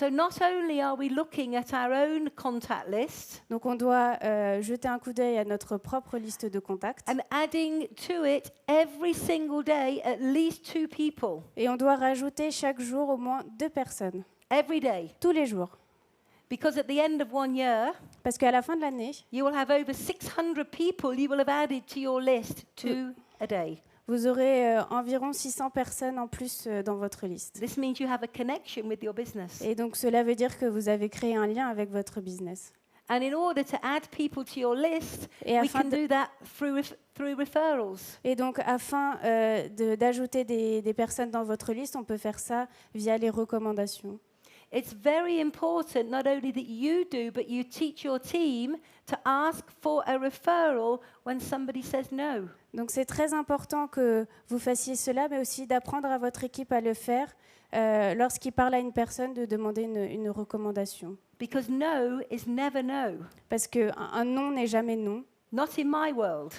So not only are we looking at our own contact list Donc on doit jeter un coup d'œil à notre propre liste de contacts and adding to it every single day at least 2 people. et on doit rajouter chaque jour au moins 2 personnes, Every day. tous les jours. Because at the end of 1 year, Parce qu'à la fin de l'année, you will have over 600 people you will have added to your list 2 a day. vous aurez environ 600 personnes en plus dans votre liste. This means you have a connection with your business. Et donc cela veut dire que vous avez créé un lien avec votre business. And in order to add people to your list, Et we afin can de- do that through referrals. Et donc, afin d'ajouter des personnes dans votre liste, on peut faire ça via les recommandations. It's very important not only that you do, but you teach your team to ask for a referral when somebody says no. Donc, c'est très important que vous fassiez cela, mais aussi d'apprendre à votre équipe à le faire lorsqu'il parle à une personne, de demander une recommandation. Because no is never no. Parce qu'un non n'est jamais non. Not in my world.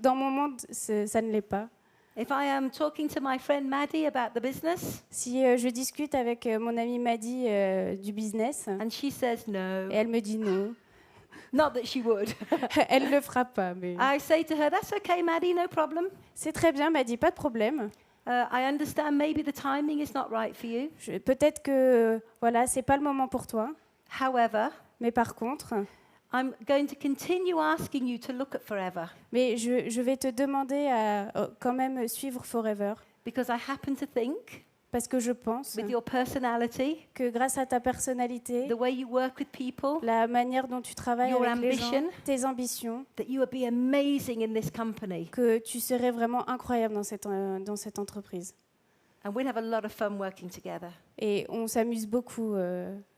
Dans mon monde, ça ne l'est pas. If I am talking to my friend Maddie about the business Si je discute avec mon amie Maddy du business, and she says no, et elle me dit non, not that she would, elle ne le fera pas, mais I say to her, that's okay, Maddie, no problem. c'est très bien, Maddy, pas de problème. I understand maybe the timing is not right for you. Peut-être que voilà, c'est pas le moment pour toi, However, mais par contre, I'm going to continue asking you to look at Forever mais je vais te demander à quand même suivre Forever, because I happen to think, parce que je pense with your personality, que grâce à ta personnalité, the way you work with people, la manière dont tu travailles Your avec les gens, ambition. tes ambitions, that you would be amazing in this company. que tu serais vraiment incroyable dans cette entreprise. And we'll have a lot of fun working together. Et on s'amuse beaucoup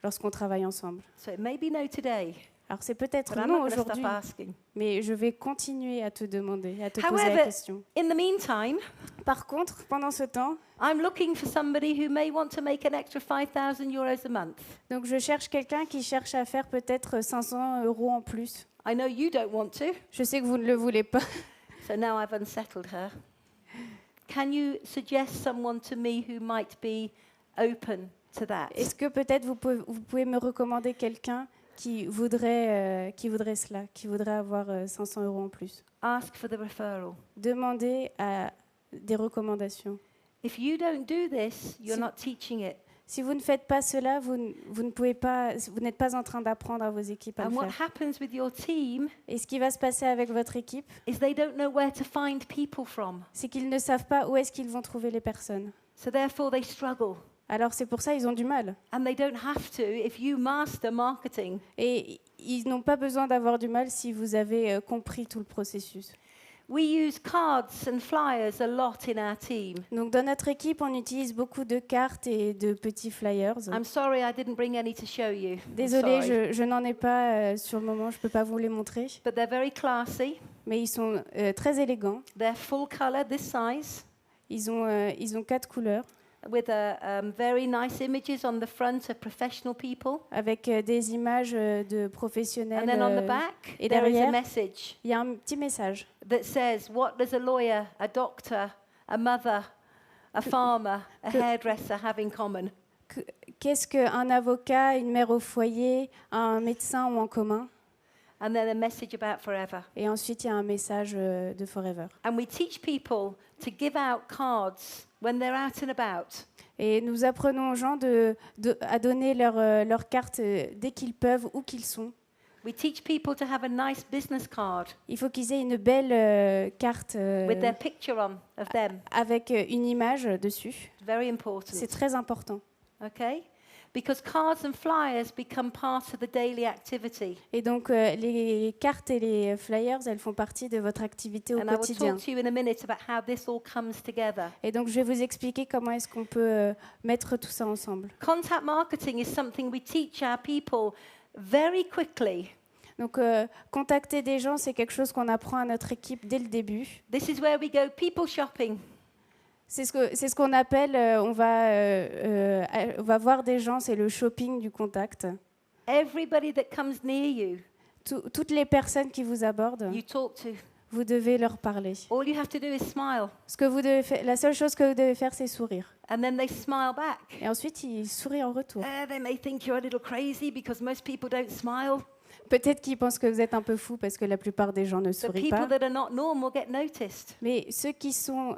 lorsqu'on travaille ensemble. So it may be no today, Alors c'est peut-être but I'm non not going to stop aujourd'hui, asking. mais je vais continuer à te demander, à te poser la However, question. in the meantime, Par contre, pendant ce temps, I'm looking for somebody who may want to make an extra 5,000 euros a month. donc je cherche quelqu'un qui cherche à faire peut-être 500 € en plus. I know you don't want to, Je sais que vous ne le voulez pas. so now I've unsettled her. Can you suggest someone to me who might be open to that? Est-ce que peut-être vous pouvez me recommander quelqu'un qui voudrait cela, qui voudrait avoir 500 € en plus? Ask for the referral. Demandez à des recommandations. If you don't do this, you're Si- not teaching it. Si vous ne faites pas cela, vous ne pouvez pas, vous n'êtes pas en train d'apprendre à vos équipes à And le what faire. happens with your team Et ce qui va se passer avec votre équipe, is they don't know where to find people from. c'est qu'ils ne savent pas où est-ce qu'ils vont trouver les personnes. So therefore they struggle. Alors c'est pour ça qu'ils ont du mal. And they don't have to if you master marketing. Et ils n'ont pas besoin d'avoir du mal si vous avez compris tout le processus. We use cards and flyers a lot in our team. Donc dans notre équipe, on utilise beaucoup de cartes et de petits flyers. I'm sorry I didn't bring any to show you. I'm Désolée, sorry. je n'en ai pas sur le moment, je ne peux pas vous les montrer. But they're very classy. Mais ils sont très élégants. They're full color, this size, Ils ont 4 couleurs, with very nice images on the front of professional people. avec des images de And professionnels. then on the back, et there is a derrière, message il y a un petit message that says, what does a lawyer, a doctor, a mother, a farmer, a hairdresser have in common? Qu'est-ce qu'un avocat, une mère au foyer, un médecin ont en commun? And then a message about Forever. Et ensuite, il y a un message de Forever. And we teach people to give out cards when they're out and about. Et nous apprenons aux gens à donner leur carte dès qu'ils peuvent, où qu'ils sont. We teach people to have a nice business card Il faut qu'ils aient une belle carte with their picture on of them. avec une image dessus. Very important. C'est très important. Okay? Because cards and flyers become part of the daily activity. Et donc, les cartes et les flyers, elles font partie de votre activité au And I will quotidien. talk to you in a minute about how this all comes together. Et donc, je vais vous expliquer comment est-ce qu'on peut mettre tout ça ensemble. Contact marketing is something we teach our people very quickly. Donc, contacter des gens, c'est quelque chose qu'on apprend à notre équipe dès le début. This is where we go people shopping. C'est ce qu'on appelle, on va voir des gens, c'est le shopping du contact. Everybody that comes near you, Toutes les personnes qui vous abordent, you talk to. vous devez leur parler. All you have to do is smile. La seule chose que vous devez faire, c'est sourire. And then they smile back. Et ensuite, ils sourient en retour. They may think you're a little crazy because most people don't smile. Peut-être qu'ils pensent que vous êtes un peu fou parce que la plupart des gens ne The sourient people pas. that are not normal get noticed. Mais ceux qui sont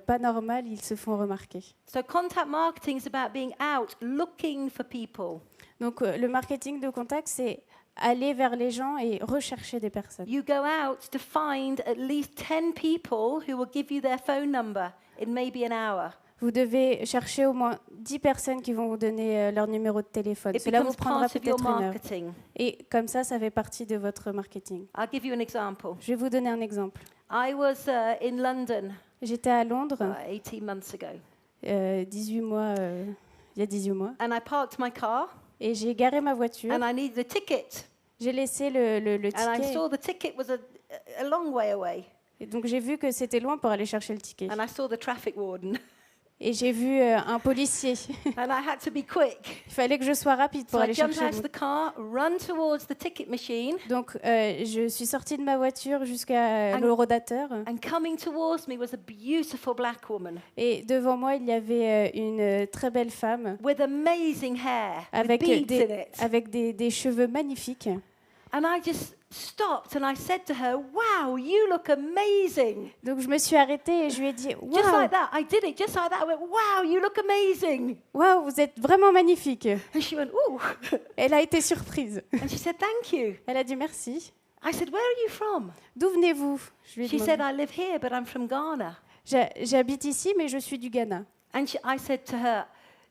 pas normaux, ils se font remarquer. So contact marketing is about being out looking for people. Donc le marketing de contact, c'est aller vers les gens et rechercher des personnes. You go out to find at least 10 people who will give you their phone number in maybe an hour. Vous devez chercher au moins 10 personnes qui vont vous donner leur numéro de téléphone. It Cela vous becomes prendra part of your peut-être une heure. marketing. Et comme ça fait partie de votre marketing. I'll give you an example. Je vais vous donner un exemple. I was in London J'étais à Londres 18 months ago, 18 mois, il y a 18 mois, and I parked my car, et j'ai garé ma voiture. and I needed a ticket, J'ai laissé le and I ticket. saw the ticket was a long way away, Et donc j'ai vu que c'était loin pour aller chercher le ticket. and I saw the traffic warden, Et j'ai vu un policier. and I had to be quick. Il fallait que je sois rapide pour So I aller jumped chercher out of the car, run towards the ticket machine, Donc je suis sortie de ma voiture jusqu'à And- l'horodateur. and coming towards me was a beautiful black woman Et devant moi, il y avait une très belle femme with amazing hair, avec, with beads in it. avec des cheveux magnifiques. And I just stopped and I said to her, "Wow, you look amazing." Donc je me suis arrêtée et je lui ai dit Just Waouh, like that. I did it just like that. I went, "Wow, you look amazing." waouh, vous êtes vraiment magnifique. And she went, "Ooh." Elle a été surprise. And she said, "Thank you." Elle a dit merci. I said, "Where are you from?" D'où venez-vous? Je lui ai She demandé. said, "I live here, but I'm from Ghana." J'habite ici, mais je suis du Ghana. And I said to her,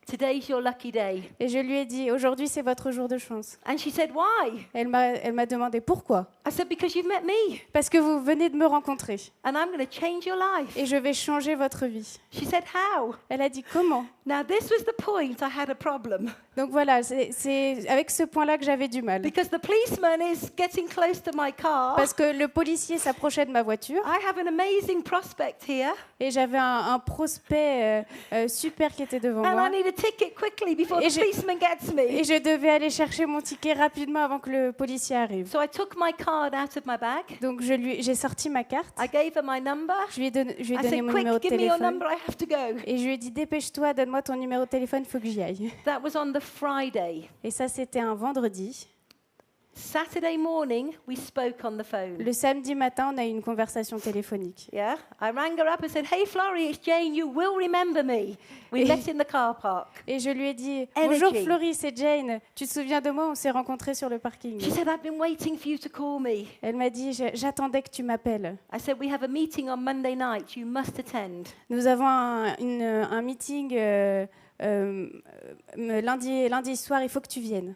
"Today's your lucky day." Et je lui ai dit aujourd'hui, c'est votre jour de chance. And she said, "Why?" Elle m'a demandé pourquoi. I said, "Because you've met me, Parce que vous venez de me rencontrer and I'm going to change your life." et je vais changer votre vie. She said, "How?" Elle a dit comment? Now, this was the point I had a problem. Donc voilà, c'est avec ce point-là que j'avais du mal. Because the policeman is getting close to my car. Parce que le policier s'approchait de ma voiture I have an amazing prospect here, et j'avais un prospect super qui était devant and I moi. need a ticket quickly before Et the je- policeman gets Et me. je devais aller chercher mon ticket rapidement avant que le policier arrive. So I took my card out of my bag. Donc j'ai sorti ma carte, I gave her my number. je lui ai I donné said, mon numéro "Quick, de give me your téléphone number. I have to go." et je lui ai dit dépêche-toi, donne-moi ton numéro de téléphone, il faut que j'y aille. That was on the Friday. Et ça c'était un vendredi. Saturday morning, we spoke on the phone. Le samedi matin, on a eu une conversation téléphonique. Yeah, I rang her up and said, "Hey, Florrie, it's Jane. You will remember me. We Et- met in the car park." Et je lui ai dit Energy. bonjour Florie, c'est Jane. Tu te souviens de moi? On s'est rencontrés sur le parking. She said, "I've been waiting for you to call me." Elle m'a dit j'attendais que tu m'appelles. I said, "We have a meeting on Monday night. You must attend." Nous avons un meeting lundi soir, il faut que tu viennes.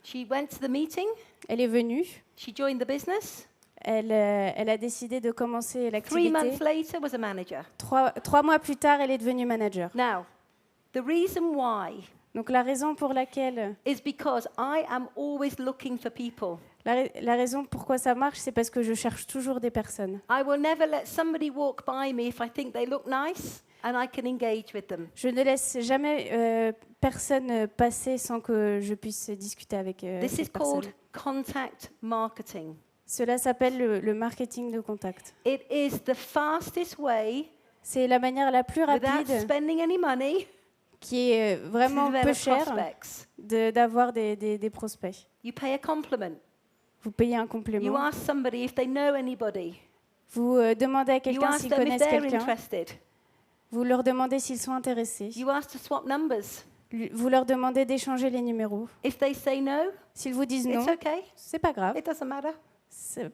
She went to the meeting. Elle est venue, She joined the business. elle a décidé de commencer 3 l'activité. months later, was a manager. 3 mois plus tard, elle est devenue manager. Now, the reason why Donc la raison pour laquelle, is because I am always looking for people. la raison pourquoi ça marche, c'est parce que je cherche toujours des personnes. I will never let somebody walk by me if I think they look nice and I can engage with them. Je ne laisse jamais personne passer sans que je puisse discuter avec This is cette personne. called contact marketing. Cela s'appelle le marketing de contact. It is the fastest way, C'est la manière la plus without rapide, spending any money, qui est to vraiment peu develop chère, prospects. d'avoir des prospects. You pay a compliment. Vous payez un You complément. ask somebody if they know anybody. Vous demandez à You quelqu'un ask s'ils them if connaissent they're quelqu'un. interested. Vous leur demandez s'ils sont intéressés. You ask to swap numbers. Vous leur demandez d'échanger les numéros. If they say no, S'ils vous disent non, it's okay. c'est pas grave. It doesn't matter.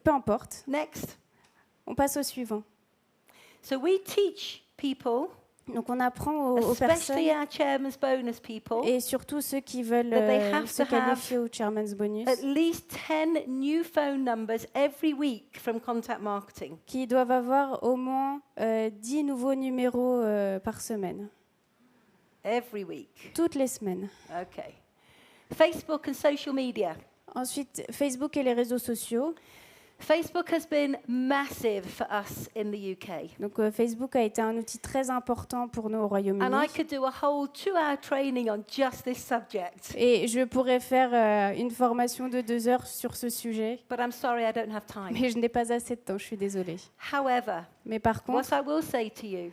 Peu importe. Next. On passe au suivant. So we teach people, Donc on apprend aux especially personnes our chairman's bonus people, et surtout ceux qui veulent that they have se to have qualifier au Chairman's Bonus, at least 10 new phone numbers every week from contact marketing. qui doivent avoir au moins 10 nouveaux numéros par semaine, Every week. toutes les semaines. Okay. Facebook and social media. Ensuite, Facebook et les réseaux sociaux. Facebook has been massive for us in the UK. Donc Facebook a été un outil très important pour nous au And I Royaume-Uni. could do a whole 2-hour training on just this subject. Et je pourrais faire une formation de 2 heures sur ce sujet, But I'm sorry, I don't have time. mais je n'ai pas assez de temps, je suis désolée. However, Mais par contre, what I will say to you,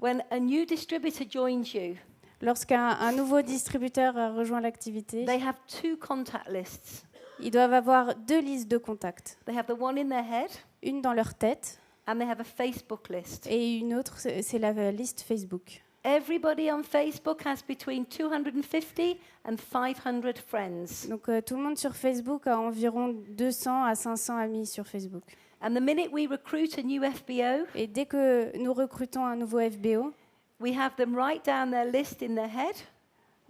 when a new distributor joins you, lorsqu'un nouveau distributeur a rejoint l'activité, they have 2 contact lists. ils doivent avoir 2 listes de contacts. They have the one in their head, Une dans leur tête and they have a Facebook list. et une autre, c'est la liste Facebook. Everybody on Facebook has between 250 and 500 friends. Donc tout le monde sur Facebook a environ 200 à 500 amis sur Facebook. And the minute we recruit a new FBO, Et dès que nous recrutons un nouveau FBO, we have them write down their list in their head.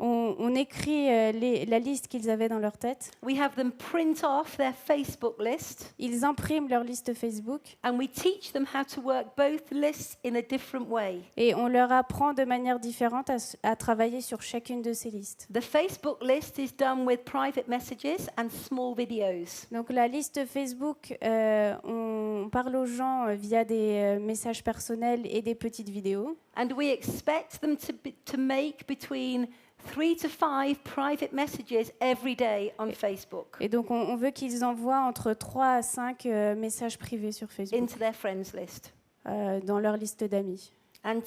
on écrit la liste qu'ils avaient dans leur tête. We have them print off their Facebook list, Ils impriment leur liste Facebook and we teach them how to work both lists in a different way. et on leur apprend de manière différente à travailler sur chacune de ces listes. The Facebook list is done with private messages and small videos. Donc la liste Facebook, on parle aux gens via des messages personnels et des petites vidéos. And we expect them to make between 3 to 5 private messages every day on Facebook Et donc on veut qu'ils envoient entre 3 à 5 messages privés sur Facebook into their friends list. dans leur liste d'amis. And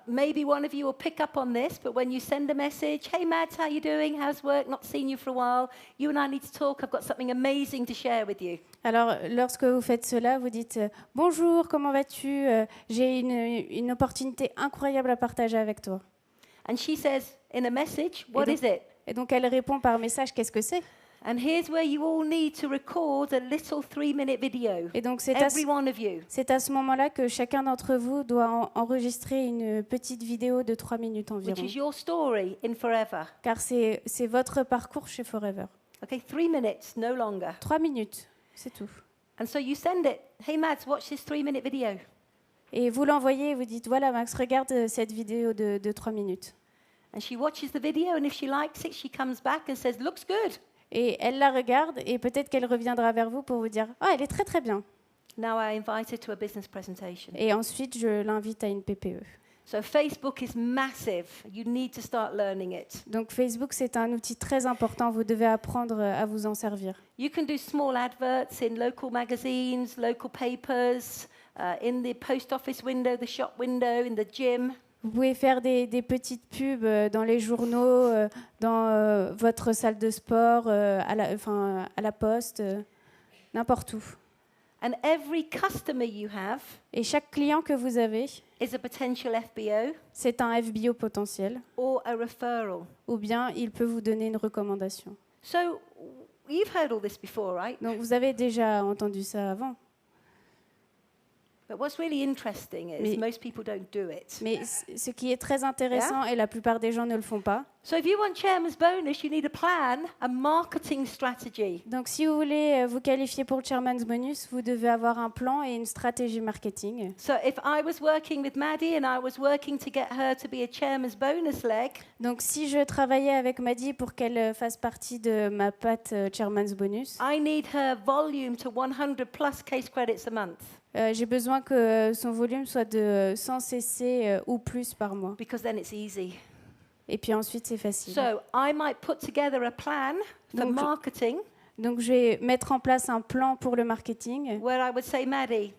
maybe one of you will pick up on this, but when you send a message, hey Mads, how you doing? How's work? Not seen you for a while. You and I need to talk. I've got something amazing to share with you. Alors, lorsque vous faites cela, vous dites « Bonjour, comment vas-tu ? J'ai une opportunité incroyable à partager avec toi. And she says in a message, what donc- is it? » Et donc, elle répond par message « Qu'est-ce que c'est ?» And here's where you all need to record a little 3-minute video. Et donc, Every one of you. c'est à ce moment-là que chacun d'entre vous doit enregistrer une petite vidéo de 3 minutes Which environ. is your story in forever. Car c'est votre parcours chez Forever. Okay, 3 minutes, no longer. 3 minutes, c'est tout. And so you send it. Hey Mads, watch this 3-minute video. Et vous l'envoyez et vous dites « Voilà, Max, regarde cette vidéo de 3 minutes. And she watches the video, and if she likes it, she comes back and says, looks good. » Et elle la regarde et peut-être qu'elle reviendra vers vous pour vous dire « Ah, elle est très très bien. Now I invite her to a business presentation. » Et ensuite, je l'invite à une PPE. So Facebook is massive. You need to start learning it. Donc Facebook, c'est un outil très important. Vous devez apprendre à vous en servir. You can do small adverts in local magazines, local papers, in the post office window, the shop window, in the gym. Vous pouvez faire des petites pubs dans les journaux, dans votre salle de sport, à la poste, n'importe où. And every customer you have Et chaque client que vous avez, is a potential FBO c'est un FBO potentiel, or a referral. ou bien il peut vous donner une recommandation. So you've heard all this before, right? Donc vous avez déjà entendu ça avant. But what's really interesting is Mais- most people don't do it. Mais ce qui est très intéressant, et la plupart des gens ne le font pas, So if you want chairman's bonus, you need a plan, a marketing strategy. donc si vous voulez vous qualifier pour le Chairman's Bonus, vous devez avoir un plan et une stratégie marketing. So if I was working with Maddie and I was working to get her to be a chairman's bonus leg, Donc si je travaillais avec Maddy pour qu'elle fasse partie de ma patte Chairman's Bonus, I need her volume to 100 plus case credits a month j'ai besoin que son volume soit de 100 cc ou plus par mois. because then it's easy. Et puis ensuite, c'est facile. So I might put together a plan for Donc, marketing Donc je vais mettre en place un plan pour le marketing where I would say, Maddie,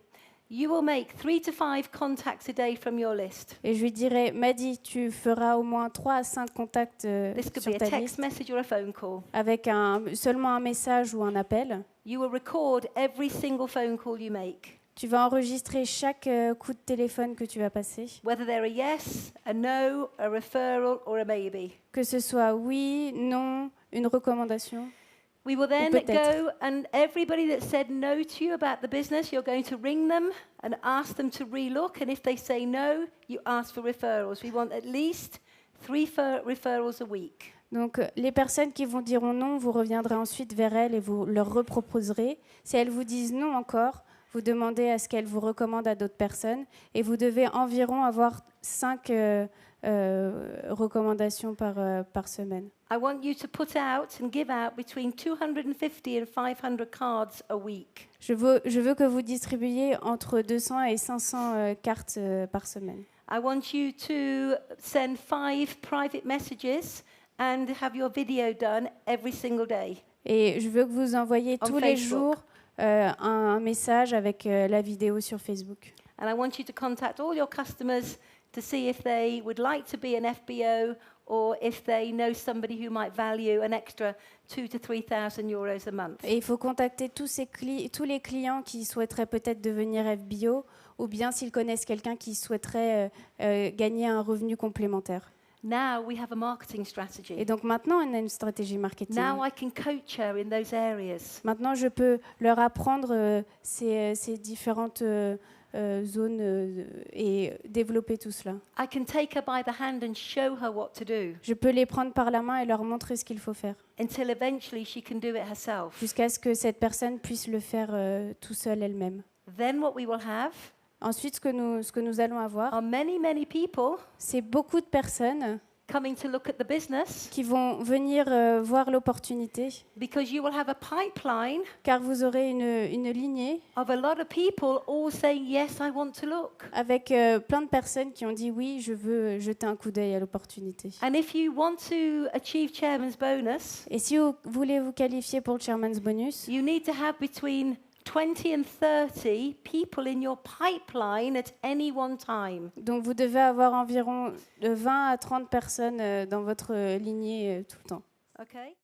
you will make 3 to 5 contacts a day from your list. et je lui dirai, Maddy, tu feras au moins 3 à 5 contacts This could sur be a ta text liste message or a phone call. avec seulement un message ou un appel. You will record every single phone call you make, Tu vas enregistrer chaque coup de téléphone que tu vas passer, whether they're a yes, a no, a referral, or a maybe. que ce soit oui, non, une recommandation. We will then peut-être. go and everybody that said no to you about the business, you're going to ring them and ask them to relook. And if they say no, you ask for referrals. We want at least 3 referrals a week. Donc, les personnes qui vous diront non, vous reviendrez ensuite vers elles et vous leur reproposerez. Si elles vous disent non encore, vous demandez à ce qu'elle vous recommande à d'autres personnes et vous devez environ avoir 5 recommandations par semaine. I want you to put out and give out between 250 and 500 cards a week. Je veux que vous distribuiez entre 200 et 500 cartes par semaine. I want you to send 5 private messages and have your video done every single day. Et je veux que vous envoyiez On tous les Facebook. jours un message avec la vidéo sur Facebook. And I want you to contact all your customers to see if they would like to be an FBO or if they know somebody who might value an extra 2,000 to 3,000 euros a month. Et il faut contacter tous les clients qui souhaiteraient peut-être devenir FBO ou bien s'ils connaissent quelqu'un qui souhaiterait gagner un revenu complémentaire. Now we have a marketing strategy. Et donc maintenant, on a une stratégie marketing. Now I can coach her in those areas. Maintenant, je peux leur apprendre ces différentes zones et développer tout cela. I can take her by the hand and show her what to do Je peux les prendre par la main et leur montrer ce qu'il faut faire, until eventually she can do it herself. jusqu'à ce que cette personne puisse le faire tout seule elle-même. Then what we will have Ensuite, ce que nous allons avoir, are many, many people c'est beaucoup de personnes coming to look at the business qui vont venir voir l'opportunité, because you will have a pipeline car vous aurez une lignée of a lot of people all saying, yes, I want to look. avec plein de personnes qui ont dit oui, je veux jeter un coup d'œil à l'opportunité. And if you want to achieve chairman's bonus, Et si vous voulez vous qualifier pour le Chairman's Bonus, you need to have between 20 and 30 people in your pipeline at any one time. donc vous devez avoir environ 20 à 30 personnes dans votre lignée tout le temps. Okay?